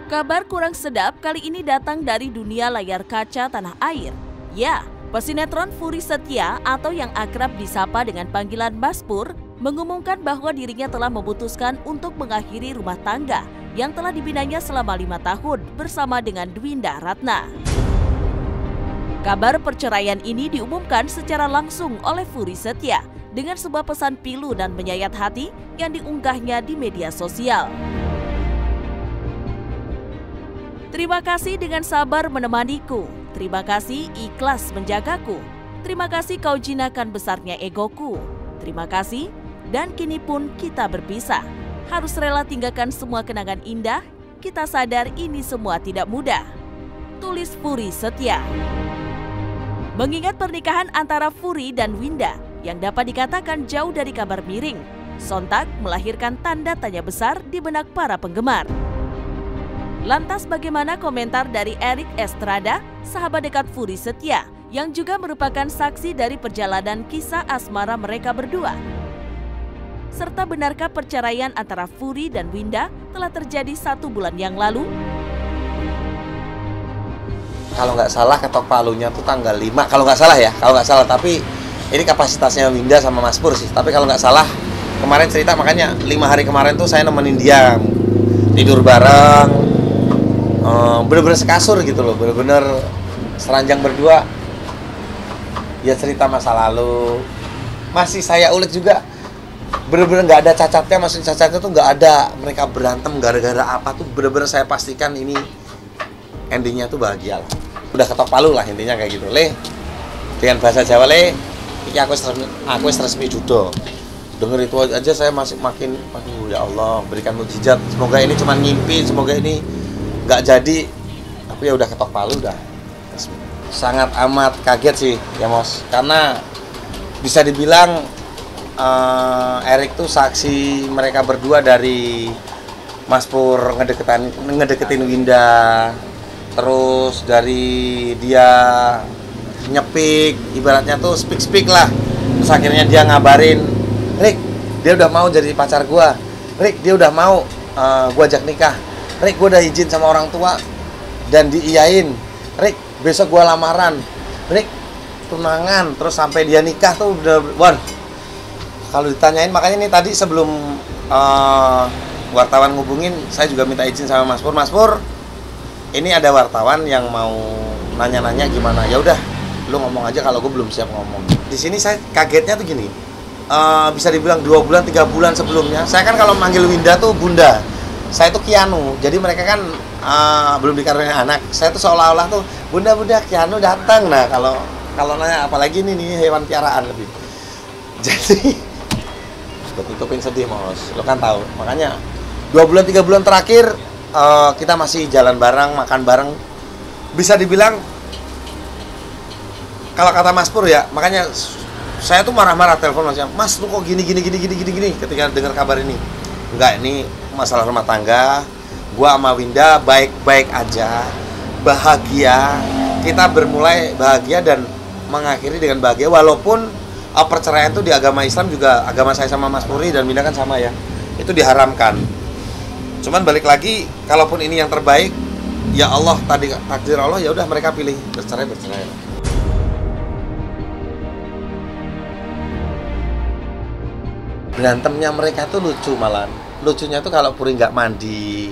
Kabar kurang sedap kali ini datang dari dunia layar kaca tanah air. Ya, pesinetron Fury Setia atau yang akrab disapa dengan panggilan Mas Pur mengumumkan bahwa dirinya telah memutuskan untuk mengakhiri rumah tangga yang telah dibinanya selama 5 tahun bersama dengan Dwinda Ratna. Kabar perceraian ini diumumkan secara langsung oleh Fury Setia dengan sebuah pesan pilu dan menyayat hati yang diunggahnya di media sosial. Terima kasih dengan sabar menemaniku. Terima kasih ikhlas menjagaku. Terima kasih kau jinakan besarnya egoku. Terima kasih, dan kini pun kita berpisah. Harus rela tinggalkan semua kenangan indah. Kita sadar ini semua tidak mudah. Tulis Fury Setia. Mengingat pernikahan antara Fury dan Winda yang dapat dikatakan jauh dari kabar miring, sontak melahirkan tanda tanya besar di benak para penggemar. Lantas bagaimana komentar dari Erik Estrada, sahabat dekat Fury Setia, yang juga merupakan saksi dari perjalanan kisah asmara mereka berdua? Serta benarkah perceraian antara Fury dan Winda telah terjadi 1 bulan yang lalu? Kalau nggak salah ketok palunya tuh tanggal 5, kalau nggak salah, tapi ini kapasitasnya Winda sama Mas Pur sih. Tapi kalau nggak salah, kemarin cerita, makanya 5 hari kemarin tuh saya nemenin dia tidur bareng. Bener-bener sekasur gitu loh, bener-bener seranjang berdua. Ya cerita masa lalu, masih saya ulik juga. Bener-bener nggak ada cacatnya, maksudnya cacatnya tuh nggak ada. Mereka berantem gara-gara apa tuh bener-bener saya pastikan ini endingnya tuh bahagia lah. Udah ketok palu lah intinya kayak gitu. Le, dengan bahasa Jawa le, ini aku resmi judo. Dengar itu aja saya masih makin, aduh ya Allah, berikan mukjizat. Semoga ini cuma ngimpi, semoga ini nggak jadi, tapi ya udah ketok palu udah. Sangat amat kaget sih ya Mos, karena bisa dibilang Erik tuh saksi mereka berdua dari Mas Pur ngedeketin Winda, terus dari dia nyepik, ibaratnya tuh speak lah, terus akhirnya dia ngabarin, Rik, dia udah mau jadi pacar gua, Rik, dia udah mau gua ajak nikah, Rik, gue udah izin sama orang tua dan diiyain. Rik, besok gue lamaran. Rik, tunangan. Terus sampai dia nikah tuh udah, wah. Kalau ditanyain, makanya nih tadi sebelum wartawan ngubungin, saya juga minta izin sama Mas Pur. Mas Pur, ini ada wartawan yang mau nanya-nanya gimana. Ya udah, lu ngomong aja kalau gue belum siap ngomong. Di sini saya kagetnya tuh gini. Bisa dibilang 2 bulan, 3 bulan sebelumnya. Saya kan kalau manggil Winda tuh Bunda. Saya tuh Kianu, jadi mereka kan belum dikaruniai anak. Saya tuh seolah-olah tuh bunda Kianu datang. Nah kalau nanya apalagi ini hewan piaraan lebih. Jadi gue tutupin sedih Mos, lo kan tahu. Makanya 2 bulan 3 bulan terakhir kita masih jalan bareng, makan bareng. Bisa dibilang kalau kata Mas Pur ya, makanya saya tuh marah-marah telepon Mas lu kok gini ketika dengar kabar ini. Enggak, ini masalah rumah tangga. Gua sama Winda baik-baik aja, bahagia. Kita bermulai bahagia dan mengakhiri dengan bahagia. Walaupun perceraian itu di agama Islam juga, agama saya sama Mas Puri dan Winda kan sama ya, itu diharamkan. Cuman balik lagi, kalaupun ini yang terbaik, ya Allah tadi takdir Allah, ya udah mereka pilih bercerai. Berantemnya mereka tuh lucu malah. Lucunya tuh kalau Puri nggak mandi,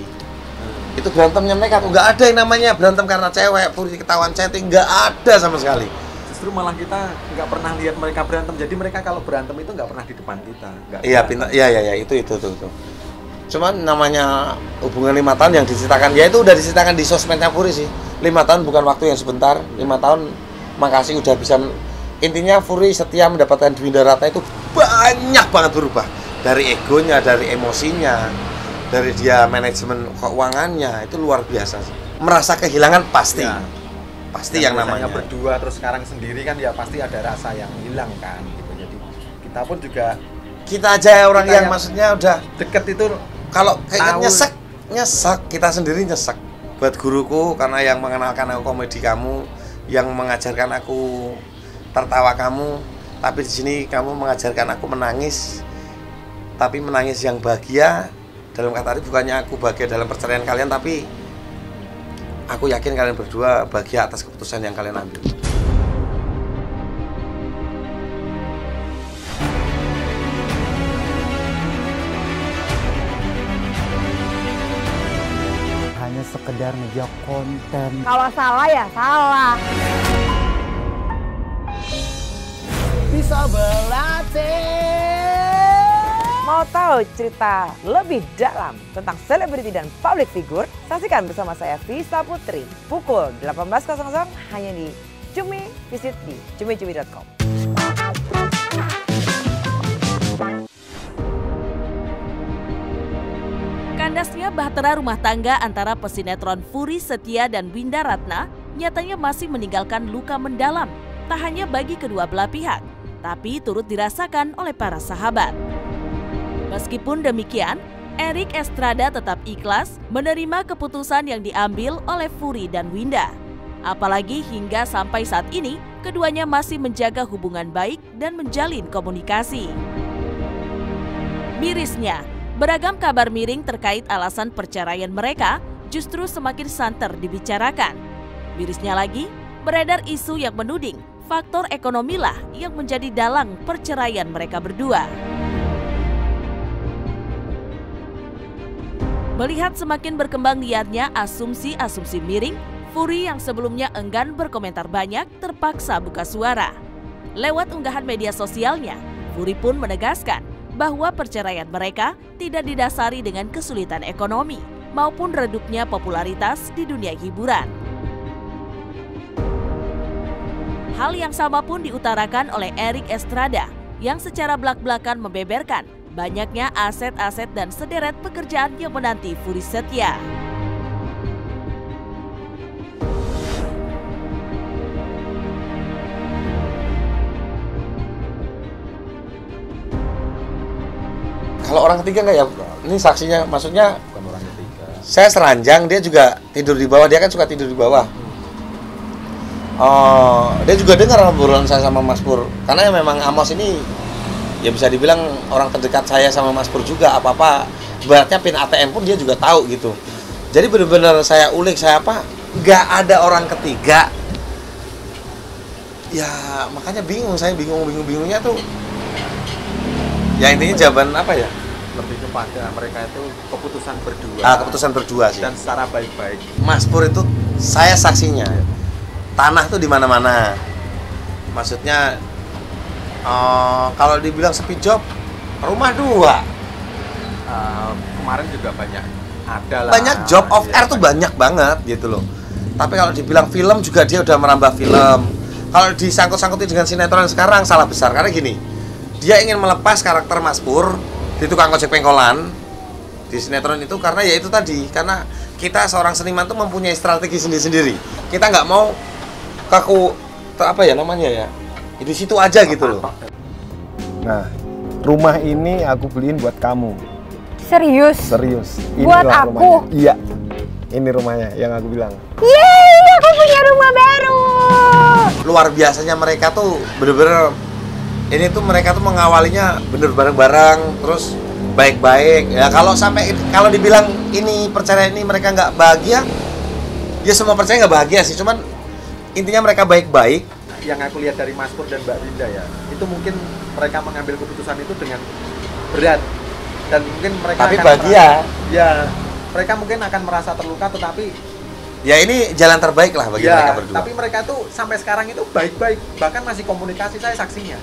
itu berantemnya mereka tuh nggak ada yang namanya berantem karena cewek. Puri ketahuan chatting, nggak ada sama sekali. Justru malah kita nggak pernah lihat mereka berantem. Jadi mereka kalau berantem itu nggak pernah di depan kita. Iya, itu. Cuman namanya hubungan 5 tahun yang diceritakan, ya itu udah diceritakan di sosmednya Puri sih. 5 tahun bukan waktu yang sebentar. 5 tahun, makasih udah bisa. Intinya Fury Setia mendapatkan Dwinda Ratna itu banyak banget berubah. Dari egonya, dari emosinya, dari dia manajemen keuangannya, itu luar biasa sih. Merasa kehilangan pasti. Ya. Pasti yang namanya berdua terus sekarang sendiri kan ya pasti ada rasa yang hilang kan gitu. Jadi kita pun juga, kita aja orang yang maksudnya udah deket itu, kalau kayaknya nyesek, kita sendiri nyesek. Buat guruku karena yang mengenalkan aku komedi kamu, yang mengajarkan aku tertawa kamu, Tapi di sini kamu mengajarkan aku menangis, tapi menangis yang bahagia. Dalam kata arti bukannya aku bahagia dalam perceraian kalian, tapi aku yakin kalian berdua bahagia atas keputusan yang kalian ambil. Hanya sekedar ngejok konten. Kalau salah ya salah. Bisa berlatih. Mau tahu cerita lebih dalam tentang selebriti dan public figure? Saksikan bersama saya Visa Putri pukul 18.00 hanya di Cumi. Visit di cumi.com. Kandasnya bahtera rumah tangga antara pesinetron Fury Setia dan Winda Ratna nyatanya masih meninggalkan luka mendalam, tak hanya bagi kedua belah pihak, tapi turut dirasakan oleh para sahabat. Meskipun demikian, Erik Estrada tetap ikhlas menerima keputusan yang diambil oleh Fury dan Winda. Apalagi hingga sampai saat ini, keduanya masih menjaga hubungan baik dan menjalin komunikasi. Mirisnya, beragam kabar miring terkait alasan perceraian mereka justru semakin santer dibicarakan. Mirisnya lagi, beredar isu yang menuding faktor ekonomilah yang menjadi dalang perceraian mereka berdua. Melihat semakin berkembang liarnya asumsi-asumsi miring, Fury yang sebelumnya enggan berkomentar banyak terpaksa buka suara. Lewat unggahan media sosialnya, Fury pun menegaskan bahwa perceraian mereka tidak didasari dengan kesulitan ekonomi maupun redupnya popularitas di dunia hiburan. Hal yang sama pun diutarakan oleh Erik Estrada yang secara belak-belakan membeberkan banyaknya aset-aset dan sederet pekerjaan yang menanti Fury Setia. Kalau orang ketiga enggak ya? Ini saksinya, maksudnya Bukan orang ketiga. saya seranjang, dia juga tidur di bawah, dia kan suka tidur di bawah. Dia juga dengar obrolan saya sama Mas Pur, karena ya memang Amos ini ya bisa dibilang orang terdekat saya sama Mas Pur juga, apa-apa ibaratnya pin ATM pun dia juga tahu gitu. Jadi benar-benar saya ulik, saya apa, nggak ada orang ketiga. Ya makanya bingung, saya bingung-bingungnya tuh. Ya intinya jawaban apa ya? Lebih kepada mereka itu keputusan berdua. Keputusan berdua sih. Dan secara baik-baik. Mas Pur itu saya saksinya. Tanah tuh di mana-mana. Maksudnya kalau dibilang sepi job, rumah 2. Kemarin juga banyak ada lah. Banyak job off air tuh banyak banget gitu loh. Tapi kalau dibilang film juga dia udah merambah film. Kalau disangkut-sangkutin dengan sinetron sekarang salah besar karena gini. Dia ingin melepas karakter Mas Pur di tukang ojek pengkolan di sinetron itu karena ya itu tadi, karena kita seorang seniman tuh mempunyai strategi sendiri-sendiri. Kita nggak mau kaku apa ya namanya ya. Di situ aja gitu loh. Nah, rumah ini aku beliin buat kamu. Serius? Serius. Buat Inilah aku? rumahnya. Iya. Ini rumahnya yang aku bilang. Yeay, aku punya rumah baru. Luar biasanya mereka tuh bener-bener ini tuh mereka tuh mengawalinya bener bareng-bareng terus baik-baik. Ya kalau dibilang ini perceraian ini mereka nggak bahagia, ya semua percaya nggak bahagia sih. Cuman intinya mereka baik-baik. Yang aku lihat dari Mas Pur dan Mbak Winda ya, itu mungkin mereka mengambil keputusan itu dengan berat dan mungkin mereka Tapi akan bahagia. Mereka mungkin akan merasa terluka, tetapi Ya ini jalan terbaik lah bagi mereka berdua. Tapi mereka tuh sampai sekarang itu baik-baik, bahkan masih komunikasi, saya saksinya.